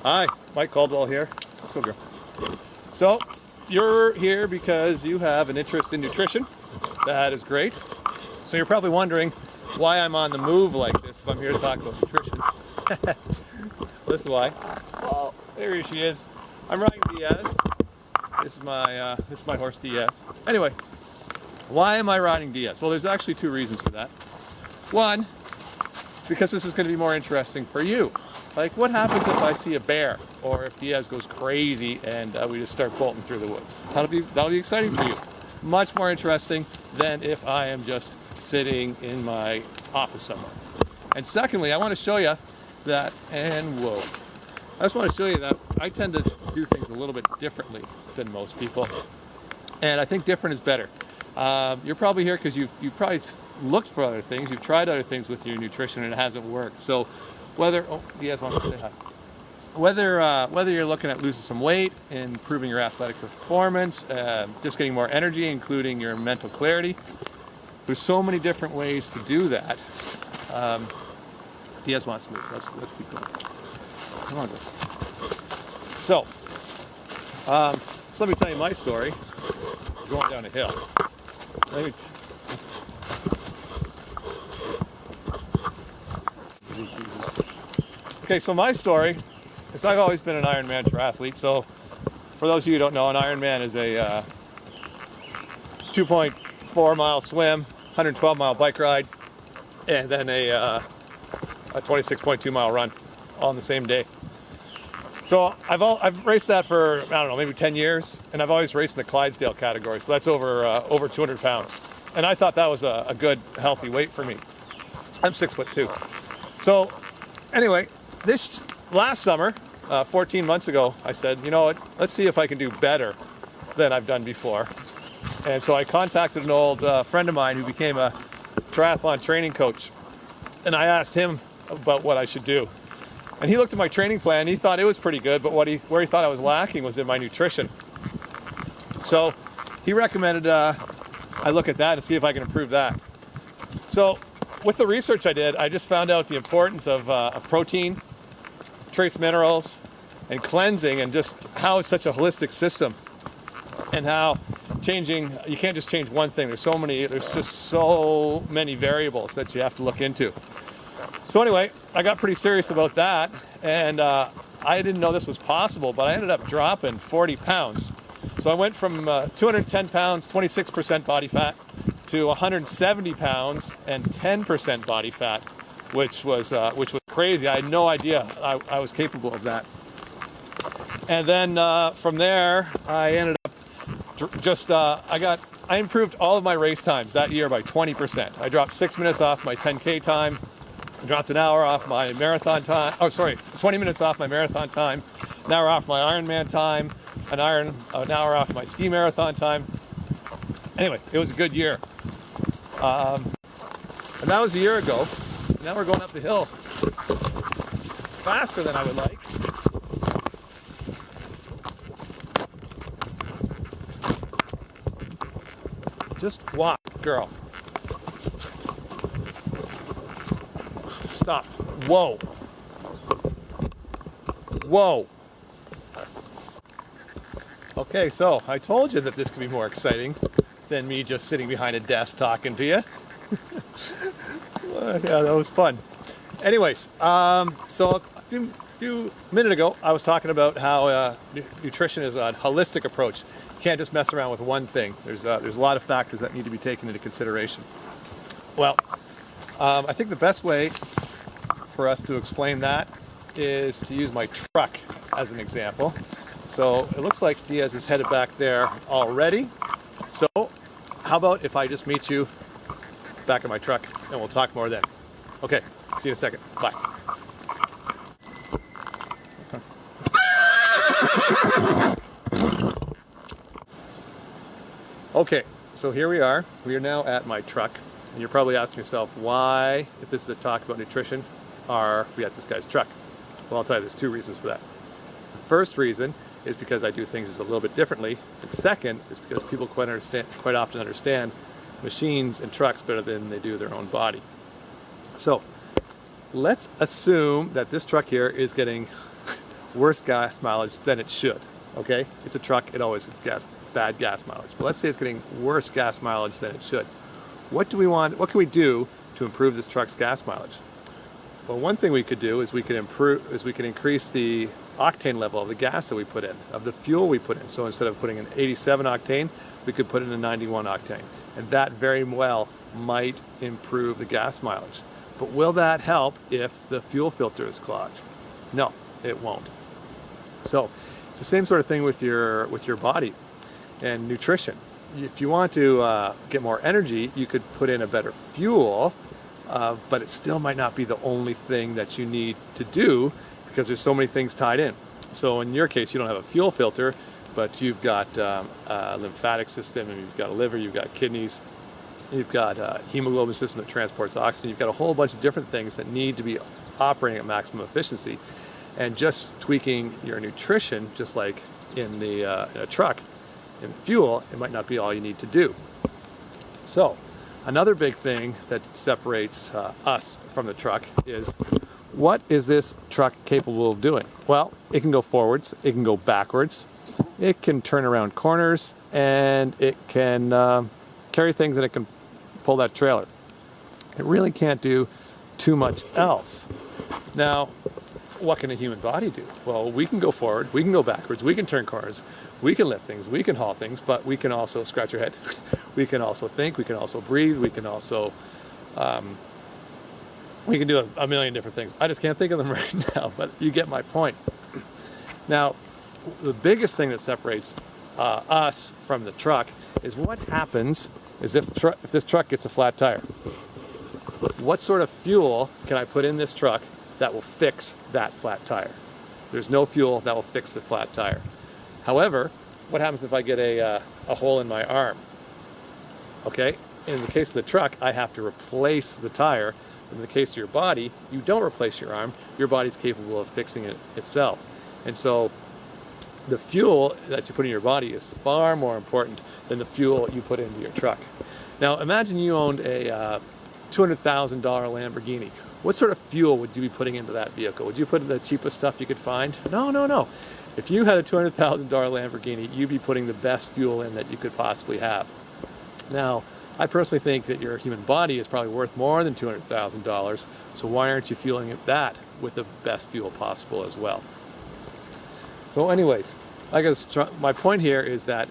Hi, Mike Caldwell here. Let's go, girl. So, you're here because you have an interest in nutrition. That is great. So you're probably wondering why I'm on the move like this if I'm here to talk about nutrition. This is why. Oh, there she is. I'm riding Diaz. This is my horse Diaz. Anyway, why am I riding Diaz? Well, there's actually two reasons for that. One, because this is going to be more interesting for you. Like, what happens if I see a bear, or if Diaz goes crazy and we just start bolting through the woods? That'll be exciting for you. Much more interesting than if I am just sitting in my office somewhere. And secondly, I want to show you that, and whoa, I just want to show you that I tend to do things a little bit differently than most people, and I think different is better. You're probably here because you've probably looked for other things, you've tried other things with your nutrition and it hasn't worked. So whether, oh, Diaz wants to say hi. Whether you're looking at losing some weight, improving your athletic performance, just getting more energy, including your mental clarity, there's so many different ways to do that. Diaz wants to move. Let's keep going. Come on, go. So let me tell you my story. We're going down a hill. Okay, so my story is I've always been an Ironman triathlete. So for those of you who don't know, an Ironman is a 2.4 mile swim, 112 mile bike ride, and then a 26.2 mile run all in the same day. So I've raced that for, I don't know, maybe 10 years, and I've always raced in the Clydesdale category, so that's over 200 pounds. And I thought that was a good, healthy weight for me. I'm 6'2". So anyway, this last summer, 14 months ago, I said, you know what, let's see if I can do better than I've done before. And so I contacted an old friend of mine who became a triathlon training coach, and I asked him about what I should do. And he looked at my training plan, he thought it was pretty good, but where he thought I was lacking was in my nutrition. So he recommended I look at that and see if I can improve that. So with the research I did, I just found out the importance of protein, trace minerals, and cleansing, and just how it's such a holistic system, and how you can't just change one thing. There's just so many variables that you have to look into. So anyway, I got pretty serious about that, and I didn't know this was possible, but I ended up dropping 40 pounds. So I went from 210 pounds, 26% body fat, to 170 pounds and 10% body fat, which was crazy. I had no idea I was capable of that. And then from there, I ended up I improved all of my race times that year by 20%. I dropped 6 minutes off my 10K time. I dropped an hour off my marathon time. 20 minutes off my marathon time. An hour off my Ironman time. An hour off my ski marathon time. Anyway, it was a good year. And that was a year ago. Now we're going up the hill faster than I would like. Just walk, girl. Stop. Whoa. Whoa. Okay, so I told you that this could be more exciting than me just sitting behind a desk talking to you. Yeah, that was fun. Anyways, so a few minutes ago, I was talking about how nutrition is a holistic approach. You can't just mess around with one thing. There's a lot of factors that need to be taken into consideration. Well, I think the best way for us to explain that is to use my truck as an example. So it looks like Diaz is headed back there already. So how about if I just meet you back in my truck and we'll talk more then. Okay, see you in a second. Bye. Okay, so here we are. We are now at my truck. And you're probably asking yourself why, if this is a talk about nutrition, are we at this guy's truck? Well, I'll tell you, there's two reasons for that. The first reason is because I do things just a little bit differently. And second is because people quite often understand machines and trucks better than they do their own body. So let's assume that this truck here is getting worse gas mileage than it should. Okay, it's a truck, it always gets bad gas mileage. But let's say it's getting worse gas mileage than it should. What do we want? What can we do to improve this truck's gas mileage? Well, one thing we could do is we can increase the octane level of the gas that we put in, of the fuel we put in. So instead of putting an 87 octane, we could put in a 91 octane. And that very well might improve the gas mileage. But will that help if the fuel filter is clogged? No, it won't. So it's the same sort of thing with your body and nutrition. If you want to get more energy, you could put in a better fuel, but it still might not be the only thing that you need to do, because there's so many things tied in. So in your case, you don't have a fuel filter, but you've got a lymphatic system, and you've got a liver, you've got kidneys, you've got a hemoglobin system that transports oxygen, you've got a whole bunch of different things that need to be operating at maximum efficiency. And just tweaking your nutrition, just like in a truck, in fuel, it might not be all you need to do. So another big thing that separates us from the truck is, what is this truck capable of doing? Well, it can go forwards, it can go backwards, it can turn around corners, and it can carry things, and it can pull that trailer. It really can't do too much else. Now, what can a human body do? Well, we can go forward, we can go backwards, we can turn corners, we can lift things, we can haul things, but we can also scratch our head. We can also think, we can also breathe, we can also, we can do a million different things. I just can't think of them right now, but you get my point. Now, the biggest thing that separates us from the truck is what happens is if this truck gets a flat tire. What sort of fuel can I put in this truck that will fix that flat tire? There's no fuel that will fix the flat tire. However, what happens if I get a hole in my arm? Okay, in the case of the truck, I have to replace the tire. In the case of your body, you don't replace your arm. Your body's capable of fixing it itself. And so the fuel that you put in your body is far more important than the fuel you put into your truck. Now, imagine you owned a $200,000 Lamborghini. What sort of fuel would you be putting into that vehicle? Would you put in the cheapest stuff you could find? No, no, no. If you had a $200,000 Lamborghini, you'd be putting the best fuel in that you could possibly have. Now, I personally think that your human body is probably worth more than $200,000, so why aren't you fueling that with the best fuel possible as well? So anyways, I guess my point here is that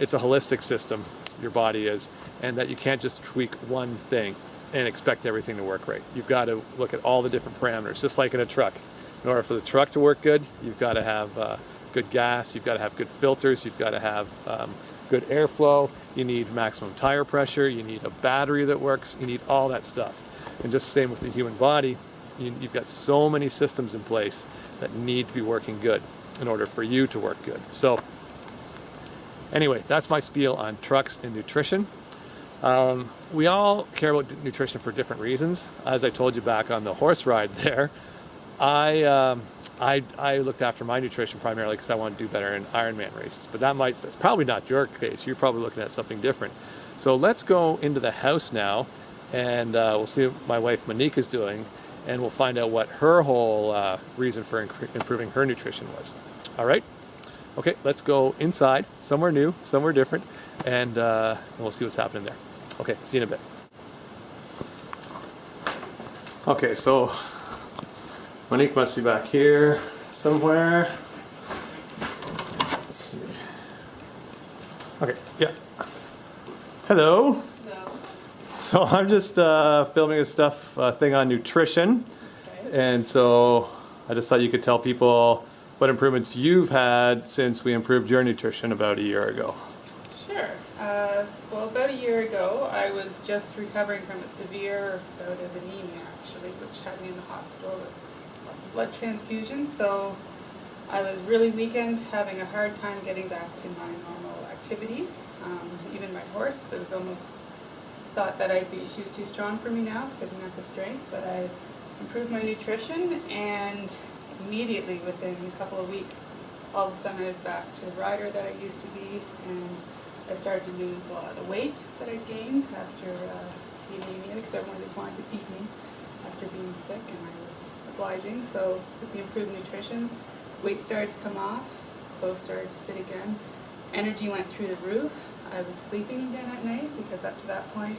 it's a holistic system, your body is, and that you can't just tweak one thing and expect everything to work right. You've got to look at all the different parameters, just like in a truck. In order for the truck to work good, you've got to have good gas, you've got to have good filters, you've got to have good airflow, you need maximum tire pressure, you need a battery that works, you need all that stuff. And just the same with the human body, you've got so many systems in place that need to be working good in order for you to work good. So anyway, that's my spiel on trucks and nutrition. We all care about nutrition for different reasons. As I told you back on the horse ride there, I looked after my nutrition primarily because I want to do better in Ironman races, but that's probably not your case. You're probably looking at something different. So let's go into the house now, and we'll see what my wife Monique is doing, and we'll find out what her whole reason for improving her nutrition was. All right? Okay, let's go inside, somewhere new, somewhere different, and we'll see what's happening there. Okay, see you in a bit. Okay, so Monique must be back here somewhere. Let's see. Okay, yeah. Hello. Hello. So I'm just filming a thing on nutrition. Okay. And so I just thought you could tell people what improvements you've had since we improved your nutrition about a year ago. Sure. Well, about a year ago, I was just recovering from a severe bout of anemia, actually, which had me in the hospital with lots of blood transfusions. So I was really weakened, having a hard time getting back to my normal activities. Even my horse, it was almost thought that she was too strong for me now because I didn't have the strength. But I improved my nutrition, and immediately within a couple of weeks, all of a sudden I was back to the rider that I used to be, and I started to lose a lot of the weight that I gained after the anemia, because everyone just wanted to feed me after being sick, and I was obliging. So with the improved nutrition, weight started to come off, clothes started to fit again, energy went through the roof. I was sleeping again at night because up to that point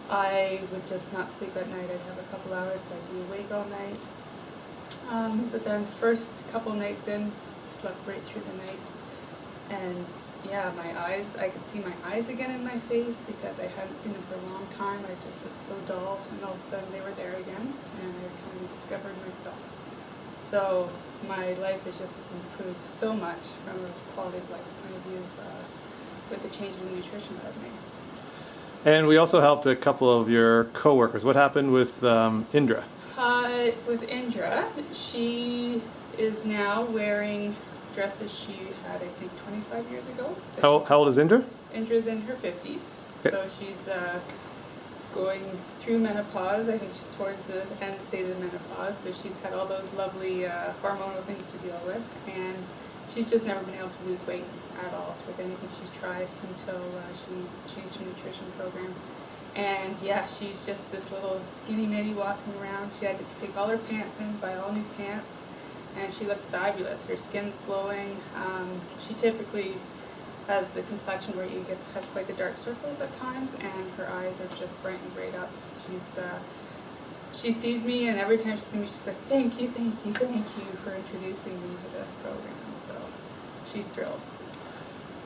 I would just not sleep at night. I'd have a couple hours, I'd be awake all night. But then first couple nights in, slept right through the night. And yeah, my eyes, I could see my eyes again in my face because I hadn't seen them for a long time. I just looked so dull, and all of a sudden they were there again, and I kind of discovered myself. So my life has just improved so much from a quality of life point of view with the change in the nutrition that I've made. And we also helped a couple of your coworkers. What happened with Indra? With Indra, she is now wearing dresses she had, I think, 25 years ago. How old is Indra? Indra's in her 50s, okay. So she's going through menopause. I think she's towards the end stage of menopause, so she's had all those lovely hormonal things to deal with, and she's just never been able to lose weight at all with anything she's tried until she changed her nutrition program. And yeah, she's just this little skinny mini walking around. She had to take all her pants in, buy all new pants, and she looks fabulous. Her skin's glowing. She typically has the complexion where you have quite the dark circles at times, and her eyes are just brightened right up. She sees me, and every time she sees me, she's like, thank you for introducing me to this program. So she's thrilled.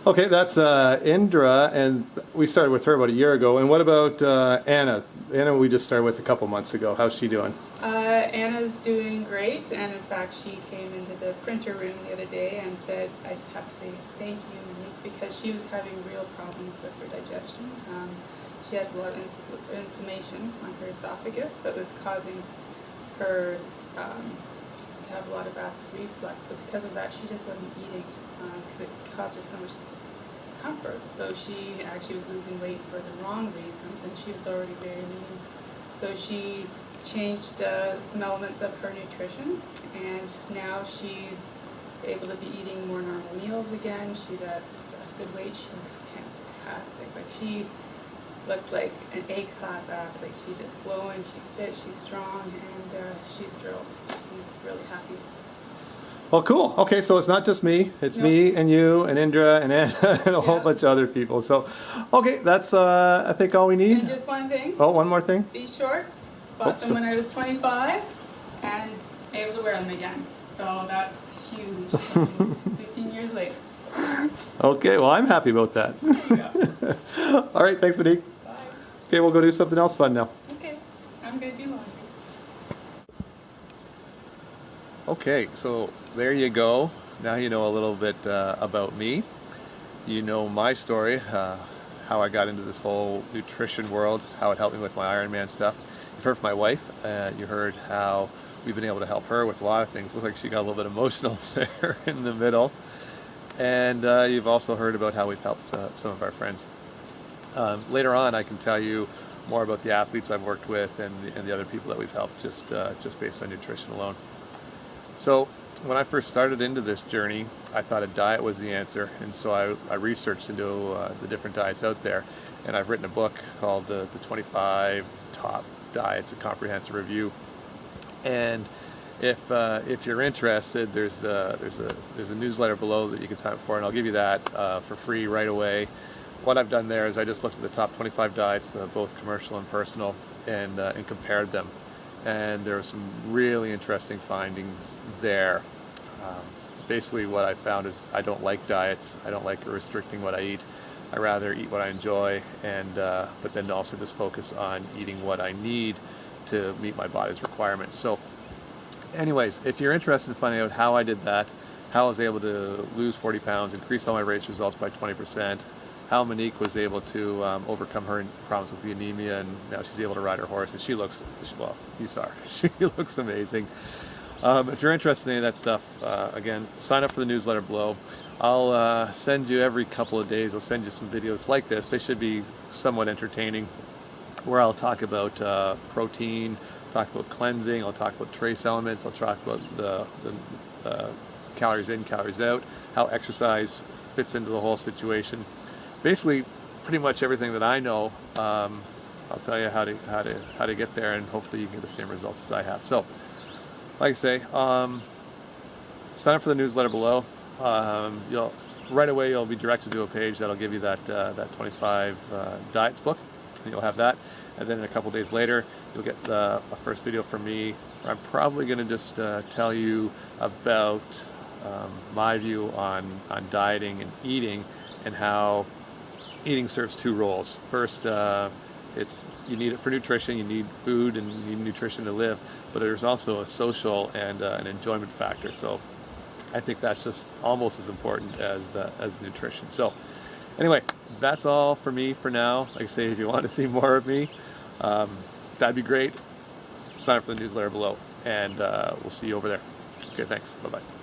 Okay, that's Indra, and we started with her about a year ago. And what about Anna? Anna, we just started with a couple months ago. How's she doing? Anna's doing great, and in fact, she came into the printer room the other day and said, I just have to say thank you, Monique, because she was having real problems with her digestion. She had a lot of inflammation on her esophagus that was causing her to have a lot of acid reflux. So because of that, she just wasn't eating because it caused her so much discomfort. So she actually was losing weight for the wrong reasons, and she was already very lean. So she changed some elements of her nutrition, and now she's able to be eating more normal meals again. She's at a good weight. She looks fantastic. Like, she looks like an A-class athlete. She's just glowing, she's fit, she's strong, and she's thrilled. She's really happy. Well, cool. Okay, so it's not just me. It's me and you and Indra and Anna and a whole bunch of other people. So, okay, that's I think all we need. And just one thing. Oh, one more thing. These shorts, bought them when I was 25, and able to wear them again. So that's huge. 15 years later. Okay, well, I'm happy about that. There you go. All right, thanks, Monique. Bye. Okay, we'll go do something else fun now. Okay, I'm going to do laundry. Okay, so there you go. Now you know a little bit about me. You know my story, how I got into this whole nutrition world, how it helped me with my Ironman stuff. You've heard from my wife. You heard how we've been able to help her with a lot of things. Looks like she got a little bit emotional there in the middle. And you've also heard about how we've helped some of our friends. Later on, I can tell you more about the athletes I've worked with and the other people that we've helped just based on nutrition alone. So when I first started into this journey, I thought a diet was the answer, and so I researched into the different diets out there, and I've written a book called the 25 Top Diets, a comprehensive review. And if you're interested, there's a newsletter below that you can sign up for, and I'll give you that for free right away. What I've done there is I just looked at the top 25 diets, both commercial and personal, and compared them. And there are some really interesting findings there. Basically what I found is I don't like diets. I don't like restricting what I eat. I rather eat what I enjoy, and but then also just focus on eating what I need to meet my body's requirements. So anyways, if you're interested in finding out how I did that, how I was able to lose 40 pounds, increase all my race results by 20%, how Monique was able to overcome her problems with the anemia, and now she's able to ride her horse, and she looks, well, you saw her, she looks amazing. If you're interested in any of that stuff, again, sign up for the newsletter below. I'll send you every couple of days, I'll send you some videos like this. They should be somewhat entertaining, where I'll talk about protein, talk about cleansing, I'll talk about trace elements, I'll talk about the calories in, calories out, how exercise fits into the whole situation. Basically, pretty much everything that I know. I'll tell you how to get there, and hopefully you can get the same results as I have. So, like I say, sign up for the newsletter below. Right away you'll be directed to a page that'll give you that 25 diets book. And you'll have that, and then a couple days later you'll get a first video from me. I'm probably going to just tell you about my view on dieting and eating, and how eating serves two roles. First, you need it for nutrition. You need food and you need nutrition to live, but there's also a social and an enjoyment factor. So I think that's just almost as important as nutrition. So anyway, that's all for me for now. Like I say, if you want to see more of me, that'd be great. Sign up for the newsletter below, and we'll see you over there. Okay, thanks. Bye-bye.